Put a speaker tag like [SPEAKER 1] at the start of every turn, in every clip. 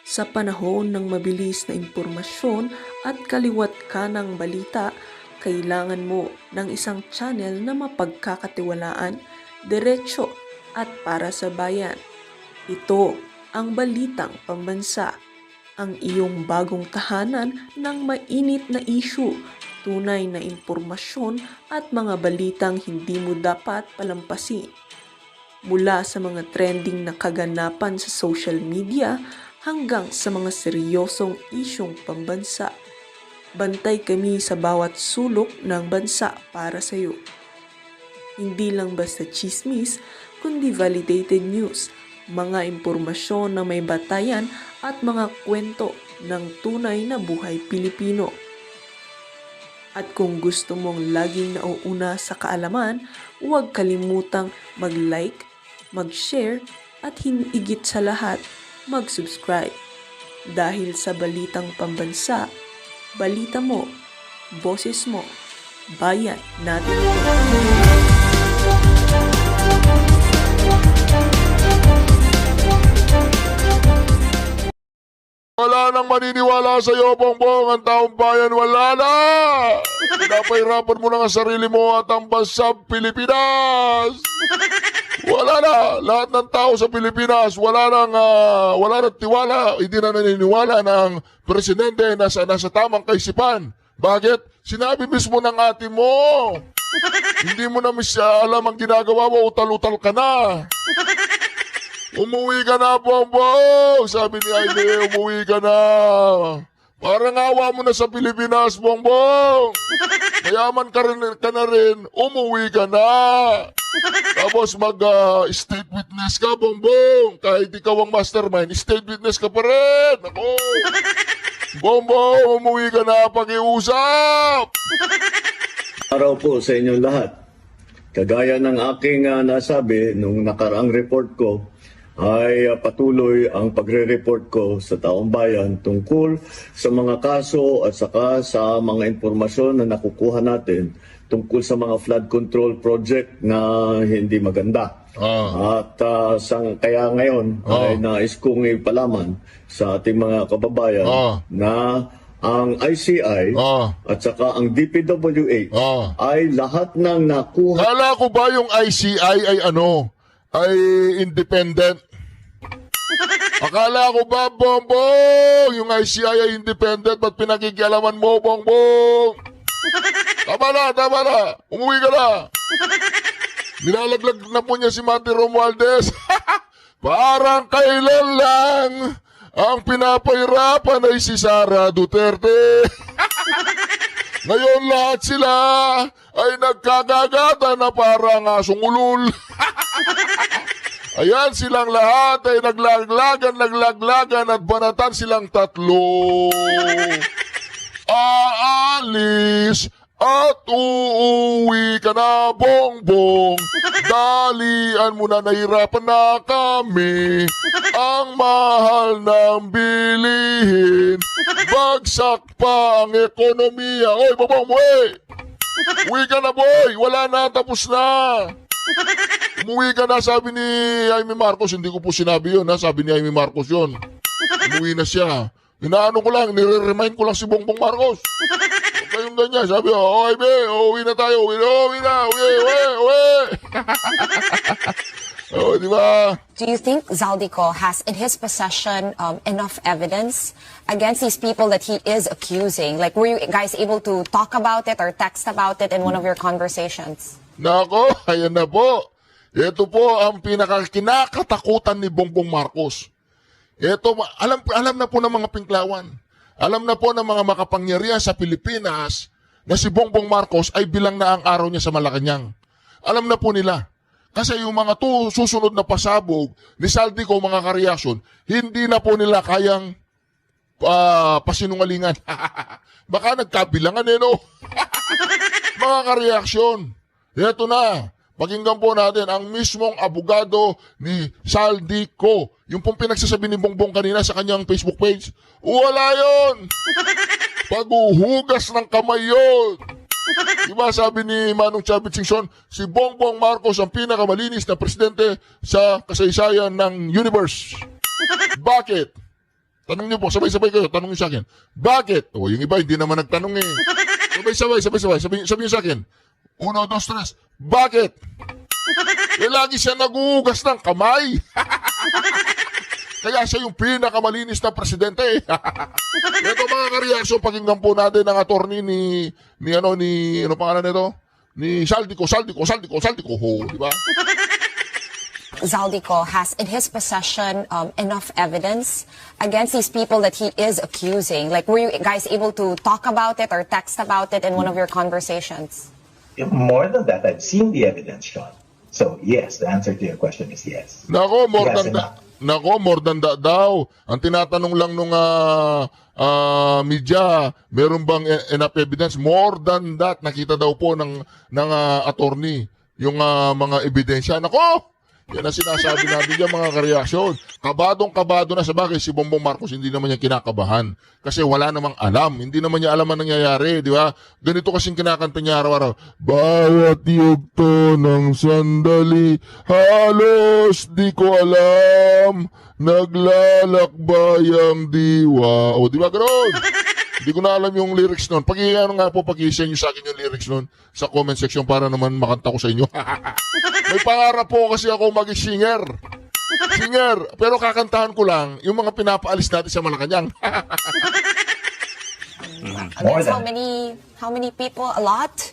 [SPEAKER 1] Sa panahon ng mabilis na impormasyon at kaliwat kanang balita, kailangan mo ng isang channel na mapagkakatiwalaan, diretsyo at para sa bayan. Ito ang Balitang Pambansa, ang iyong bagong tahanan ng mainit na issue, tunay na impormasyon at mga balitang hindi mo dapat palampasin. Mula sa mga trending na kaganapan sa social media hanggang sa mga seryosong isyong pambansa. Bantay kami sa bawat sulok ng bansa para sa iyo. Hindi lang basta chismis, kundi validated news, mga impormasyon na may batayan at mga kwento ng tunay na buhay Pilipino. At kung gusto mong laging nauuna sa kaalaman, huwag kalimutang mag-like, mag-share at higit sa lahat, mag-subscribe. Dahil sa Balitang Pambansa, balita mo, boses mo, bayan natin ito.
[SPEAKER 2] Wala nang maniniwala sa iyo, Bongbong. Ang taong bayan, wala na. Pinapahirapan mo lang ang sarili mo at ang bansang Pilipinas. Wala na. Lahat ng tao sa Pilipinas, wala nang tiwala. Hindi na naniniwala ng presidente na nasa tamang kaisipan. Bakit? Sinabi mismo ng ate mo. Hindi mo na alam ang ginagawa mo, utal-utal ka na. Umuwi ka na, Bongbong! Sabi ni Aimee, umuwi ka na. Parang awa mo na sa Pilipinas, Bongbong. Mayaman ka na rin, umuwi ka na. Tapos mag-state witness ka, Bongbong. Kahit ikaw ang mastermind, state witness ka pa rin. Ako. Bongbong, umuwi ka na, pakiusap.
[SPEAKER 3] Araw po sa inyong lahat. Kagaya ng aking nasabi nung nakaraang report ko, ay patuloy ang pagre-report ko sa taong bayan tungkol sa mga kaso at saka sa mga impormasyon na nakukuha natin tungkol sa mga flood control project na hindi maganda. At kaya ngayon ay nais kong ipalaman sa ating mga kababayan na ang ICI at saka ang DPWH ay lahat ng nakuha.
[SPEAKER 2] Kala ko ba yung ICI ay ay independent? Akala ko ba, Bongbong, yung ICI ay independent, ba't pinakikialaman mo, Bongbong? Tama na. Umuwi ka na. Nilalaglag na po niya si Mati Romualdez. Parang kailan lang ang pinapahirapan ay si Sara Duterte. Ngayon lahat sila ay nagkagagata na parang asong ulul. Ayan silang lahat ay naglaglagan at banatan silang tatlo. Aalis at uuwi ka na, Bongbong. Dalian mo na, nahirapan na kami. Ang mahal ng bilihin. Bagsak pa ang ekonomiya. Oy, Bongbong, uwi ka na, boy. Wala na, tapos na. Umuwi ka na, sabi ni Jaime Marcos. Hindi ko po sinabi yun, ha? Sabi ni Jaime Marcos yun. Umuwi na siya. Inaano ko lang, nire-remind ko lang si Bongbong Marcos. Kayong ganyan, sabi, Jaime, uwi na tayo, uwi na, uwi. Di ba?
[SPEAKER 4] Do you think Zaldico has in his possession enough evidence against these people that he is accusing? Like, were you guys able to talk about it or text about it in one of your conversations?
[SPEAKER 2] Nako, ayan na po. Ito po ang kinakatakutan ni Bongbong Marcos. Ito, alam na po ng mga pinklawan. Alam na po ng mga makapangyarihan sa Pilipinas na si Bongbong Marcos ay bilang na ang araw niya sa Malacanang. Alam na po nila. Kasi yung mga susunod na pasabog ni Zaldico, mga kareaksyon, hindi na po nila kayang pasinungalingan. Baka nagkabilangan no? Mga kareaksyon. Ito na. Pakinggan po natin ang mismong abogado ni Zaldico. Yung pong pinagsasabi ni Bongbong kanina sa kanyang Facebook page. Wala yun! Paghuhugas ng kamay yun! Diba sabi ni Manong Chavit Singson, si Bongbong Marcos ang pinakamalinis na presidente sa kasaysayan ng universe. Bakit? Tanong niyo po, sabay-sabay kayo, tanong niyo sa akin. Bakit? O, yung iba, hindi naman nagtanong eh. Sabay-sabay. Sabihin niyo sa akin. 1, 2, 3. Bakit? Eh, lagi siya naguhugas ng kamay. Kaya siya yung pinakamalinis na presidente eh. Ito mga kareaksyon, pakinggan po natin ang attorney ni ano pangalan nito? Ni Saldico, ho, di ba?
[SPEAKER 4] Zaldico has in his possession enough evidence against these people that he is accusing. Like, were you guys able to talk about it or text about it in one of your conversations?
[SPEAKER 5] More than that, I've seen the evidence, Sean. So, yes, the answer to your question is yes.
[SPEAKER 2] Nako, more
[SPEAKER 5] Yes,
[SPEAKER 2] than that. Nako, more than that daw. Ang tinatanong lang nung media, meron bang enough evidence? More than that, nakita daw po ng attorney yung mga ebidensya. Nako! Yan ang sinasabi natin dyan mga kareaksyon. Kabadong-kabado na sa bagay si Bongbong Marcos, hindi naman niya kinakabahan. Kasi wala namang alam. Hindi naman niya alam ang nangyayari, di ba? Ganito kasing kinakanta niya araw-araw. Bawat yugto ng sandali, halos di ko alam, naglalakbay ang diwa. O, di ba ganoon? Hindi ko na alam yung lyrics nun. Pag-i-send nyo sa akin yung lyrics nun sa comment section para naman makanta ko sa inyo. May pangarap po kasi ako maging singer. Pero kakantahan ko lang yung mga pinapaalis natin sa Malacanang.
[SPEAKER 4] Against how many people? A lot?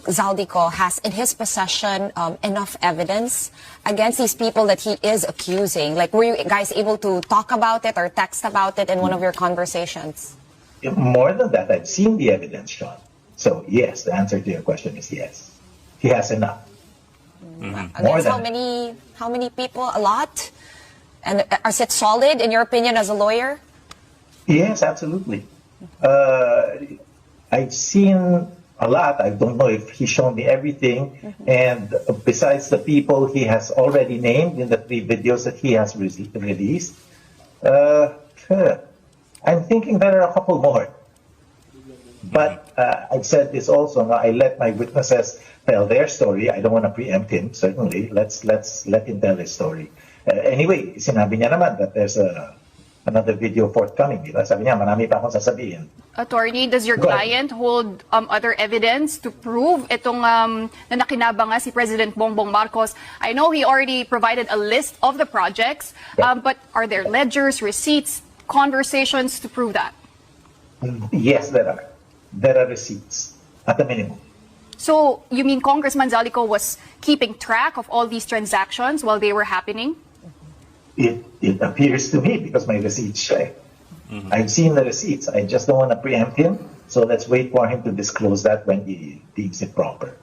[SPEAKER 4] Zaldico has in his possession enough evidence against these people that he is accusing. Like, were you guys able to talk about it or text about it in one of your conversations?
[SPEAKER 5] More than that, I've seen the evidence, Sean. So, yes, the answer to your question is yes. He has enough. More
[SPEAKER 4] Against
[SPEAKER 5] than
[SPEAKER 4] how many people? A lot? And is it solid in your opinion as a lawyer?
[SPEAKER 5] Yes, absolutely. I've seen a lot. I don't know if he's shown me everything. And besides the people he has already named in the 3 videos that he has released, I'm thinking there are a couple more. But I've said this also. Now, I let my witnesses tell their story. I don't want to preempt him. Certainly, let's let him tell his story. Anyway, sinabi niya naman that there's another video forthcoming. Diba? Sabi niya, marami pa akong sasabihin.
[SPEAKER 6] Attorney, does your
[SPEAKER 5] Go ahead.
[SPEAKER 6] client hold other evidence to prove itong na nakinabang nga si President Bongbong Marcos? I know he already provided a list of the projects, but are there ledgers, receipts, conversations to prove that?
[SPEAKER 5] Yes, there are. There are receipts at the minimum.
[SPEAKER 6] So, you mean Congressman Zaldico was keeping track of all these transactions while they were happening?
[SPEAKER 5] It appears to me because my receipts siya. I've seen the receipts. I just don't want to preempt him. So let's wait for him to disclose that when he deems it proper.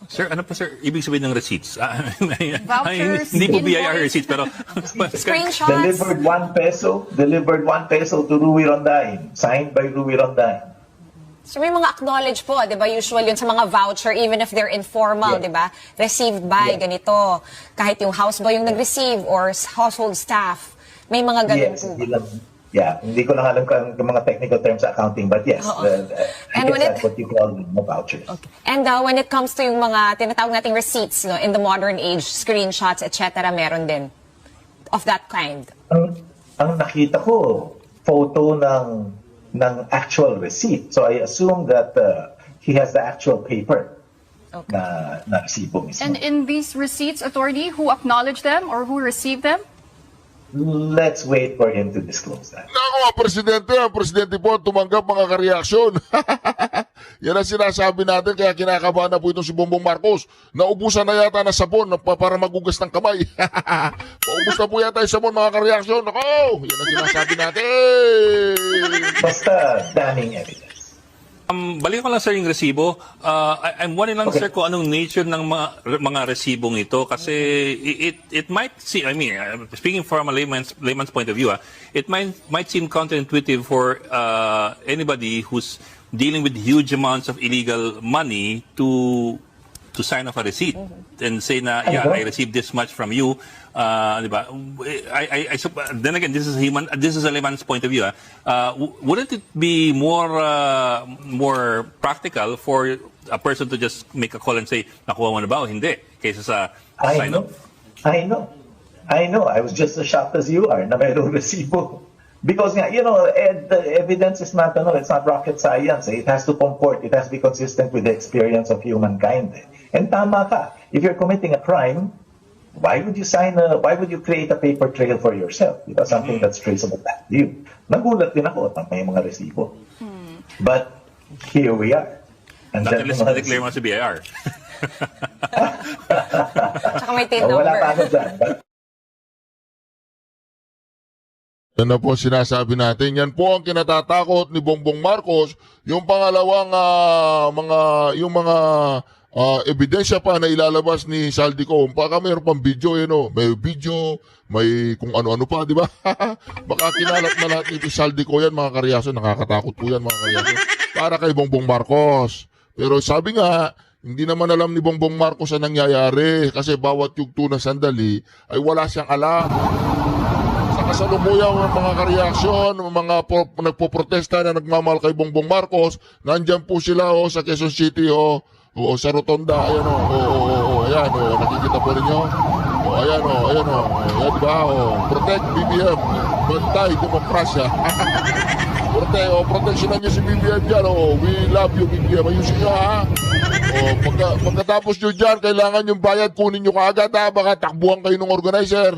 [SPEAKER 7] Sir, ano po sir, ibig sabihin ng receipts?
[SPEAKER 6] Vouchers,
[SPEAKER 7] Hindi po BIR
[SPEAKER 6] invoice.
[SPEAKER 7] receipts, pero
[SPEAKER 4] Screenshots?
[SPEAKER 5] Delivered 1 peso to Rui Rondain, signed by Rui Rondain.
[SPEAKER 4] So may mga acknowledge po, 'di ba? Usual 'yun sa mga voucher even if they're informal,
[SPEAKER 5] Yeah.
[SPEAKER 4] 'di ba? Received by
[SPEAKER 5] Yeah.
[SPEAKER 4] ganito. Kahit yung houseboy yung nag-receive or household staff, may mga ganun
[SPEAKER 5] Yes,
[SPEAKER 4] po.
[SPEAKER 5] hindi ko lang alam kung mga technical terms sa accounting, but yes,
[SPEAKER 4] And
[SPEAKER 5] I
[SPEAKER 4] when
[SPEAKER 5] guess that's what you call the vouchers.
[SPEAKER 4] And when it comes to yung mga tinatawag nating receipts, no, in the modern age, screenshots, etc., meron din of that kind.
[SPEAKER 5] Ang nakita ko, photo ng actual receipt. So I assume that he has the actual paper na resibo mismo.
[SPEAKER 6] And in these receipts, attorney, who acknowledged them or who received them?
[SPEAKER 5] Let's wait for him to disclose that.
[SPEAKER 2] Nako, ang presidente po tumanggap mga kareaksyon. Yan ang sinasabi natin, kaya kinakabahan na po itong si Bongbong Marcos. Naubusan na yata na sabon para magugas ng kamay. Paubos na po yata yung sabon mga kareaksyon. Nako, yan ang sinasabi natin.
[SPEAKER 5] Basta damning evidence.
[SPEAKER 7] balik ko lang sir yung resibo. I'm wondering lang
[SPEAKER 5] Okay.
[SPEAKER 7] sir kung anong nature ng mga resibong ito kasi it might seem, I mean, speaking from a layman's point of view, it might seem counterintuitive for anybody who's dealing with huge amounts of illegal money to sign off a receipt and say na, yeah, I received this much from you. Diba? Then again, this is a layman's point of view. Wouldn't it be more practical for a person to just make a call and say, nakuha mo na ba o hindi? Kaysa sa sign off.
[SPEAKER 5] I know. I was just as shocked as you are na mayroong resibo. Because the evidence is not, it's not rocket science. It has to comport. It has to be consistent with the experience of humankind. And tama ka. If you're committing a crime, why would you create a paper trail for yourself? Something that's traceable back to you. Nagulat din ako at may mga resibo. But here we are. And
[SPEAKER 7] Not
[SPEAKER 5] then,
[SPEAKER 7] unless na-declare mo sa BIR.
[SPEAKER 4] Tsaka may TIN number.
[SPEAKER 5] wala pa ako dyan. But
[SPEAKER 2] Yan na po sinasabi natin. Yan po ang kinatatakot ni Bongbong Marcos. Yung pangalawang mga ebidensya pa na ilalabas ni Saldico. Baka mayroon pang video, may video, may kung ano-ano pa, di ba? Baka kinalat na lahat nito Saldico yan, mga karyaso. Nakakatakot po yan, mga karyaso. Para kay Bongbong Marcos. Pero sabi nga, hindi naman alam ni Bongbong Marcos ang nangyayari kasi bawat yugto na sandali ay wala siyang alam. Kasalukuyang mga kareaksyon, nagpo-protesta na nagmamahal kay Bongbong Marcos, nandyan po sila sa Quezon City sa Rotonda, ayan nakikita po ninyo. Ayan diba? Protect BBM, bantay demokrasya. Proteksyonan niyo si BBM dyan, we love you BBM, ayusin niyo ha. Pagkatapos nyo dyan, kailangan yung bayad, kunin nyo kaagad ha, baka takbuhan kayo ng organizer.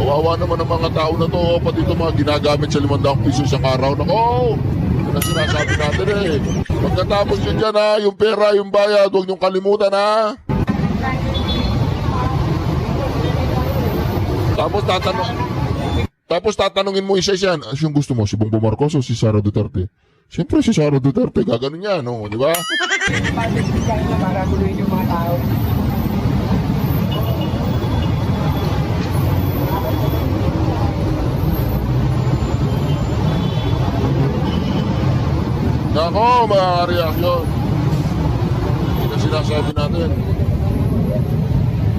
[SPEAKER 2] Kawawa naman ang mga tao na to, pati ito mga ginagamit sa 500 piso isang araw. Nako, yun ang sinasabi natin Pagkatapos nyo dyan yung pera, yung bayad, huwag nyong kalimutan Tapos tatanungin mo isa yan, yung gusto mo, si Bongbong Marcos o si Sara Duterte? Siyempre si Sara Duterte, gaganon yan, di ba?
[SPEAKER 8] Para tuloy yung mga tao.
[SPEAKER 2] Nako, mga reaksyon. Hindi na sinasabi natin.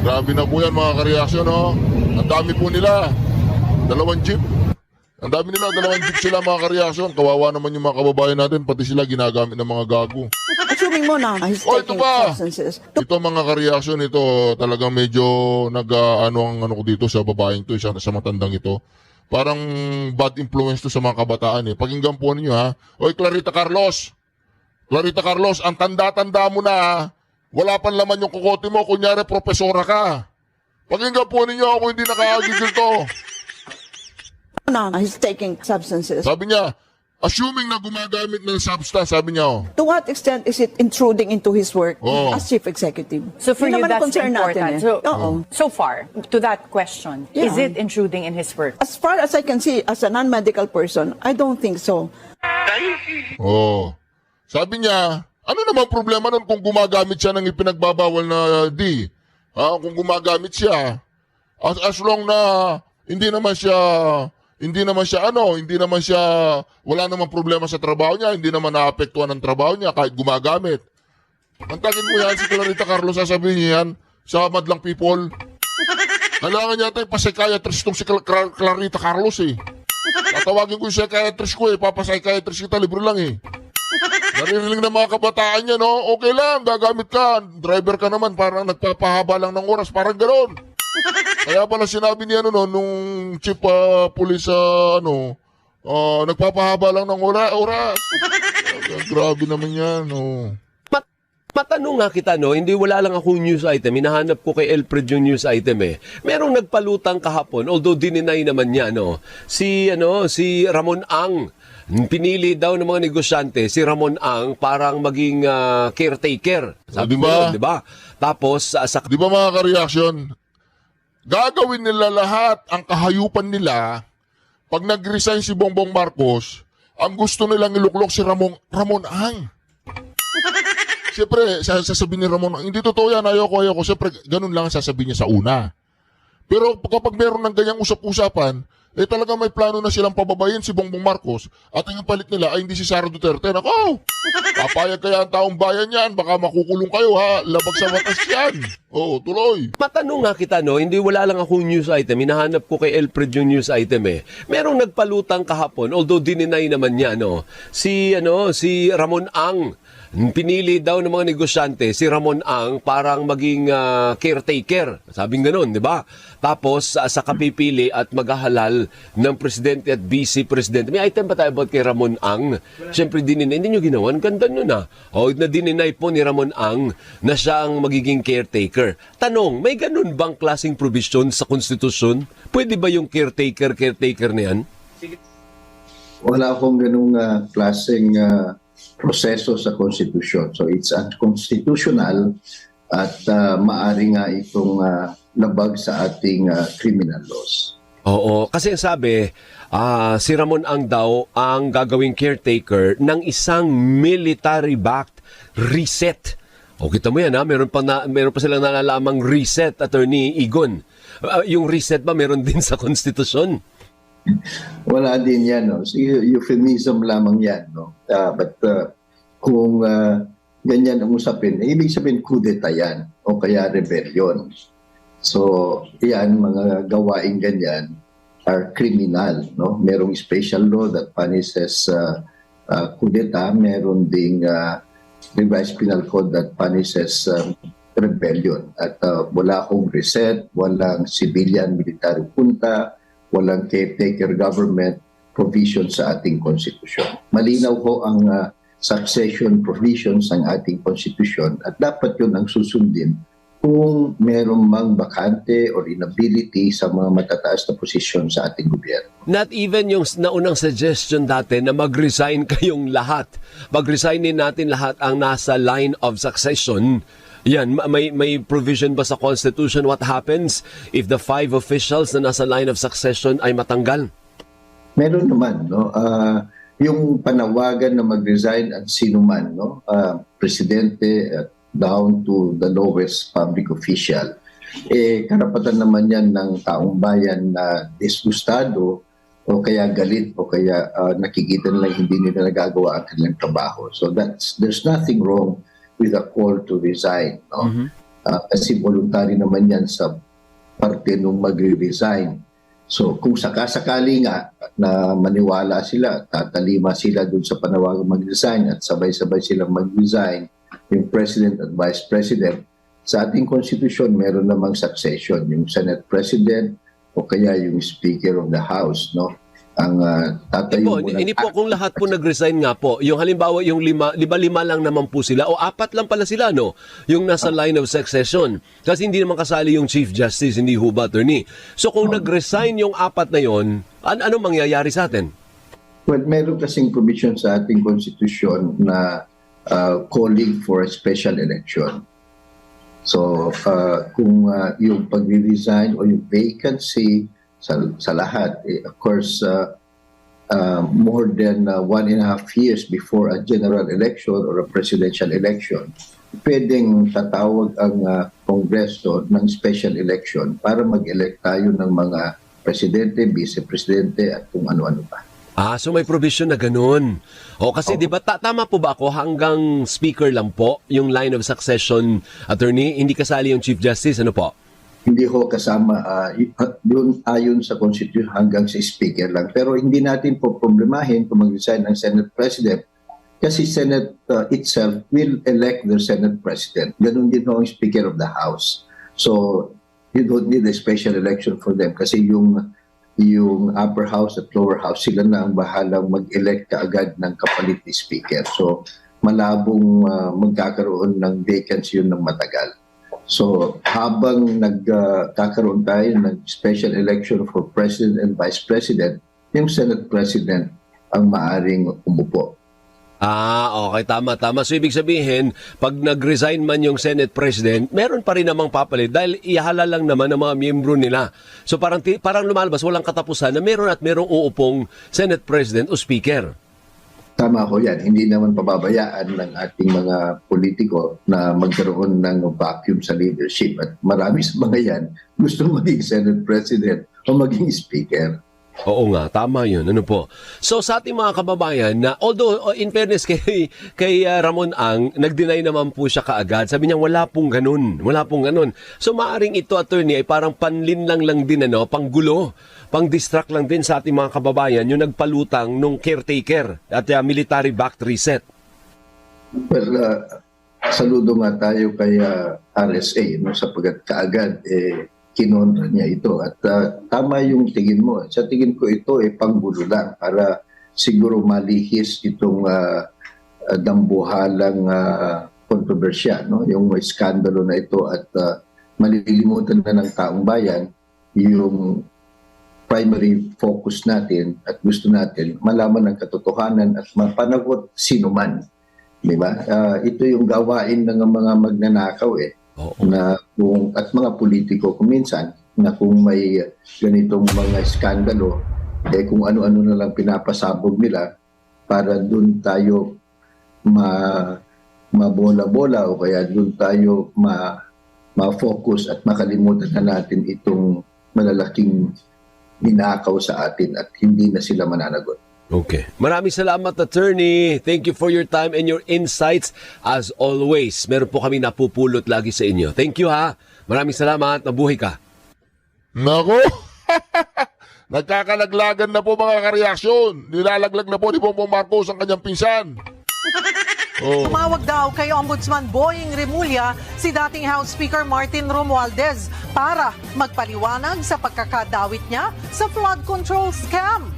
[SPEAKER 2] Grabe na po yan, mga kareaksyon, Ang dami po nila. 2 jeep. Ang dami nila, 2 jeep sila, mga kareaksyon. Kawawa naman yung mga kababayan natin, pati sila ginagamit ng mga gago.
[SPEAKER 8] Assuming mo na he's
[SPEAKER 2] Ito
[SPEAKER 8] taking
[SPEAKER 2] pa!
[SPEAKER 8] substances.
[SPEAKER 2] Ito, mga kareaksyon, ito talagang medyo ano ko dito sa babaeng to, sa matandang ito. Parang bad influence to sa mga kabataan Pakinggan po ninyo Oy, Clarita Carlos, ang tanda-tanda mo na Wala pang laman yung kukote mo, kunyari profesora ka. Pakinggan po ninyo ako hindi nakakagigil to.
[SPEAKER 8] No, he's taking substances.
[SPEAKER 2] Sabi niya, assuming na gumagamit ng substance, sabi niya
[SPEAKER 8] To what extent is it intruding into his work as chief executive?
[SPEAKER 9] So for
[SPEAKER 8] Yun
[SPEAKER 9] you,
[SPEAKER 8] naman ang
[SPEAKER 9] that's
[SPEAKER 8] concern
[SPEAKER 9] important.
[SPEAKER 8] natin
[SPEAKER 9] So, so far, to that question, is
[SPEAKER 8] Yeah.
[SPEAKER 9] it intruding in his work?
[SPEAKER 8] As far as I can see, as a non-medical person, I don't think so.
[SPEAKER 2] Sabi niya, ano naman problema nun kung gumagamit siya ng ipinagbabawal na D? Kung gumagamit siya, as long na hindi naman siya wala namang problema sa trabaho niya, hindi naman naapektuhan ng trabaho niya kahit gumagamit. Mantagin mo yan si Clarita Carlos, sasabihin niya yan sa madlang people. Kailangan niya tayo pa-psychiatrist tong si Clarita Carlos Tatawagin ko yung psychiatrist ko papapsychiatrist kita, libre lang Naririnig ng mga kabataan niya, no? Okay lang, gagamit ka. Driver ka naman, parang nagpapahaba lang ng oras, parang gano'n. Kaya pala sinabi niya, nung chief police, nagpapahaba lang ng oras. Grabe naman yan,
[SPEAKER 10] Matanong nga kita, hindi wala lang akong news item. Hinahanap ko kay Elfred yung news item Merong nagpalutang kahapon, although dininay naman niya, si Ramon Ang. Pinili daw ng mga negosyante si Ramon Ang parang maging caretaker. Sabi
[SPEAKER 2] diba?
[SPEAKER 10] ko, diba? Tapos,
[SPEAKER 2] Di ba mga ka-reaction? Gagawin nila lahat ang kahayupan nila pag nag-resign si Bongbong Marcos, ang gusto nilang iluklok si Ramon Ang. Siyempre, sasabihin ni Ramon Ang, hindi totoo yan, ayoko. Siyempre, ganun lang ang sasabihin niya sa una. Pero kapag meron ng ganyang usap-usapan, talagang may plano na silang pababayin si Bongbong Marcos at ang palit nila ay hindi si Sara Duterte. Nako, papayag kaya ang taong bayan yan, baka makukulong kayo labag sa batas yan. Tuloy.
[SPEAKER 10] matanong nga kita, hindi wala lang akong news item. Hinahanap ko kay Elfred yung news item Merong nagpalutang kahapon, although dininay naman niya, si Ramon Ang. pinili daw ng mga negosyante si Ramon Ang parang maging caretaker. Sabing ganun, di ba? Tapos sa kapipili at maghahalal ng presidente at vice presidente. May item pa tayo about kay Ramon Ang. Siyempre, hindi nyo ginawa. Ang ganda nun O, na-dininay po ni Ramon Ang na siya ang magiging caretaker. Tanong, may ganun bang klaseng provision sa konstitusyon? Pwede ba yung caretaker na yan?
[SPEAKER 11] Wala akong ganung klaseng proseso sa konstitusyon. So it's unconstitutional at maaari nga itong labag sa ating criminal laws.
[SPEAKER 10] Oo, kasi sabi, si Ramon Ang daw ang gagawing caretaker ng isang military-backed reset. O kita mo yan meron pa silang nalalamang reset, Attorney Igon. Yung reset ba meron din sa konstitusyon?
[SPEAKER 11] Wala din yan, no? So, euphemism lamang yan, no? But kung ganyan ang usapin, ibig sabihin kudeta yan o kaya rebellion. So, yan, mga gawain ganyan are criminal, no? Merong special law that punishes kudeta, meron ding revised penal code that punishes rebellion. At wala akong reset, walang civilian military junta, walang caretaker government provision sa ating konstitusyon. Malinaw ho ang succession provisions ng ating konstitusyon at dapat yun ang susundin kung merong mang bakante or inability sa mga matataas na posisyon sa ating gobyerno.
[SPEAKER 10] Not even yung naunang suggestion dati na mag-resign kayong lahat. Mag-resignin natin lahat ang nasa line of succession. Yan, may provision ba sa Constitution what happens if the 5 officials na nasa line of succession ay matanggal?
[SPEAKER 11] Meron naman, no? Yung panawagan na mag-resign at sino man, no? Presidente down to the lowest public official, karapatan naman yan ng taong bayan na disgustado o kaya galit o kaya nakikita nila hindi nila nagagawa ang kanilang trabaho. So there's nothing wrong with a call to resign. No? Kasi voluntary naman yan sa parte nung magre-resign. So kung sakasakali nga na maniwala sila, tatalima sila dun sa panawagang mag-resign at sabay-sabay silang mag-resign, yung President at Vice President, sa ating konstitusyon meron namang succession, yung Senate President o kaya yung Speaker of the House, no? Ang tatayo
[SPEAKER 10] hindi po kung lahat po nag-resign nga po. Yung halimbawa yung lima lang naman po sila o 4 lang pala sila, no? Yung nasa line of succession. Kasi hindi naman kasali yung Chief Justice, hindi ho ba, Attorney? So kung nag-resign yung 4 na yon, ano mangyayari sa atin?
[SPEAKER 11] Well, meron kasing provision sa ating konstitusyon na calling for a special election. So kung yung pag-resign o yung vacancy sa lahat, of course, more than 1.5 years before a general election or a presidential election, pwedeng tatawag ang Kongreso ng special election para mag-elect tayo ng mga presidente, vice-presidente at kung ano-ano pa.
[SPEAKER 10] So may provision na ganun. O kasi di ba tama po ba ako hanggang speaker lang po yung line of succession, Attorney? Hindi kasali yung Chief Justice, ano po?
[SPEAKER 11] Hindi ho kasama yun ayon sa Constitution hanggang sa speaker lang. Pero hindi natin po problemahin kung mag-resign ng Senate President kasi Senate itself will elect the Senate President. Ganun din ho ang Speaker of the House. So you don't need a special election for them kasi yung upper house at lower house sila na ang bahalang mag-elect kaagad ng kapalit ni Speaker. So malabong magkakaroon ng vacancy yun ng matagal. So habang nagkakaroon tayo ng special election for President and Vice President, yung Senate President ang maaring umupo.
[SPEAKER 10] Okay. Tama. So, ibig sabihin, pag nag-resign man yung Senate President, meron pa rin namang papalit dahil ihala lang naman ng mga miyembro nila. So, parang lumalabas, walang katapusan na merong uupong Senate President o Speaker.
[SPEAKER 11] Tama ko yan. Hindi naman pababayaan ng ating mga politiko na magkaroon ng vacuum sa leadership. At marami sa mga yan gusto maging Senate President o maging Speaker.
[SPEAKER 10] Oo nga, tama yun. Ano po? So sa ating mga kababayan na although in fairness kay Ramon Ang, nag-deny naman po siya kaagad. Sabi niya wala pong ganun. So maaring ito, Attorney, ay parang panlinlang lang din, panggulo, pang-distract lang din sa ating mga kababayan yung nagpalutang nung caretaker at military-backed reset.
[SPEAKER 11] Well, saludo nga tayo kay RSA no, sapagkat kaagad kinontra niya ito. At tama yung tingin mo. Sa tingin ko ito panggulo lang para siguro malihis itong dambuhalang kontrobersya, no? Yung skandalo na ito at malilimutan na ng taong bayan yung primary focus natin at gusto natin malaman ang katotohanan at mapanagot sino man. Di ba? Ito yung gawain ng mga magnanakaw na at mga politiko kuminsan na kung may ganitong mga skandalo kung ano-ano na lang pinapasabog nila para doon tayo mabola-bola o kaya doon tayo ma-focus at makalimutan na natin itong malalaking ninakaw sa atin at hindi na sila mananagot.
[SPEAKER 10] Okay. Maraming salamat, attorney. Thank you for your time and your insights. As always, meron po kami napupulot lagi sa inyo. Thank you, ha. Maraming salamat. Mabuhay ka.
[SPEAKER 2] Nako! Nagkakalaglagan na po mga kareaksyon. Nilalaglag na po ni Bongbong Marcos ang kanyang pinsan.
[SPEAKER 12] Tumawag daw kay Ombudsman Boying Remulla si dating House Speaker Martin Romualdez para magpaliwanag sa pagkakadawit niya sa flood control scam.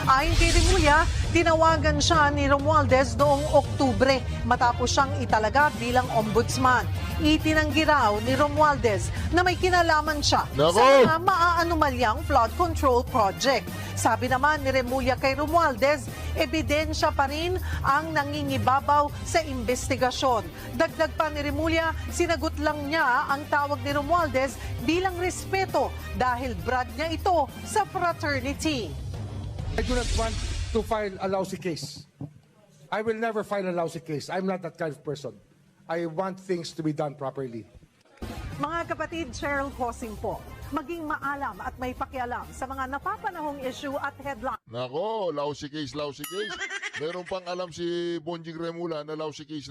[SPEAKER 12] Ayon kay Remulla, tinawagan siya ni Romualdez noong Oktubre matapos siyang italaga bilang ombudsman. Itinanggi raw ni Romualdez na may kinalaman siya sa mga maaanomalyang flood control project. Sabi naman ni Remulla kay Romualdez, ebidensya pa rin ang nangingibabaw sa investigasyon. Dagdag pa ni Remulla, sinagot lang niya ang tawag ni Romualdez bilang respeto dahil brad niya ito sa fraternity.
[SPEAKER 13] I do not want to file a lousy case. I will never file a lousy case. I'm not that kind of person. I want things to be done properly.
[SPEAKER 12] Mga kapatid, Cheryl Cosing po, maging maalam at may pakialam sa mga napapanahong issue at headline.
[SPEAKER 2] Nako, lousy case, lousy case. Meron pang alam si Bonjing Remulla na lousy case,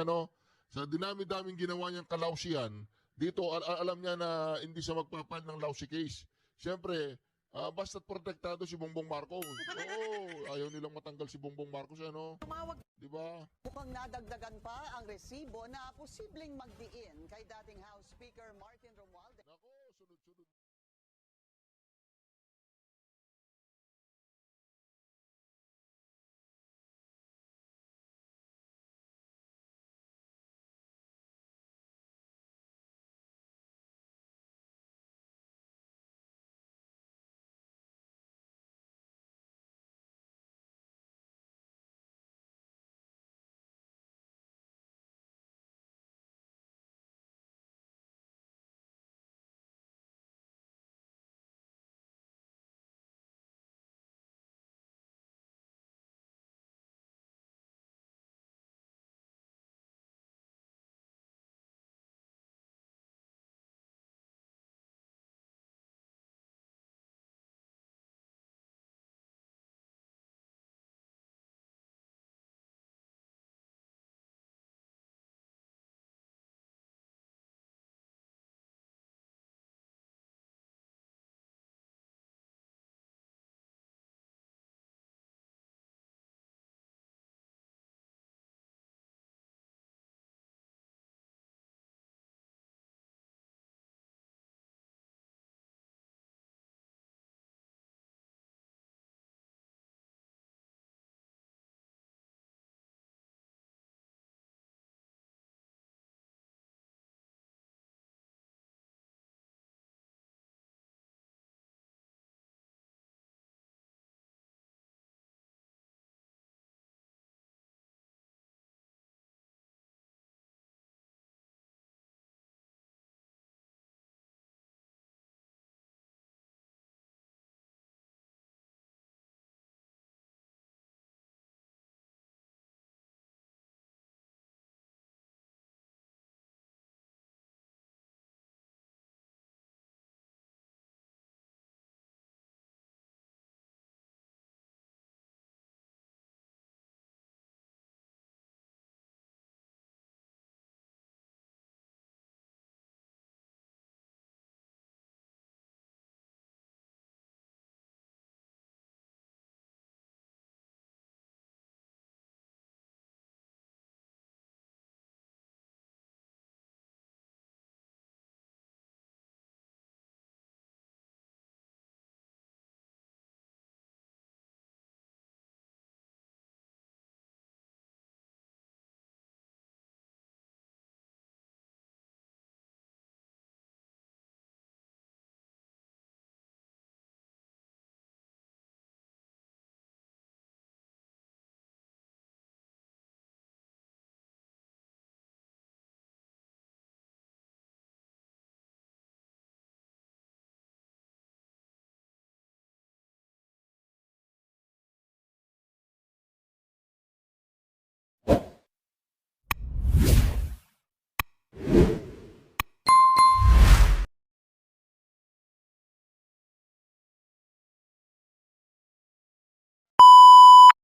[SPEAKER 2] ano? Sa dinami-daming ginawa niyang kalausian, dito alam niya na hindi siya magpapal ng lousy case. Siyempre, basta't protektado si Bongbong Marcos. Oo, ayaw nilang matanggal si Bongbong Marcos, ano? Di ba?
[SPEAKER 14] Mukhang nadagdagan pa ang resibo na posibleng magdiin kay dating House Speaker Martin Romualdez.
[SPEAKER 2] Nako, sunod-sunod.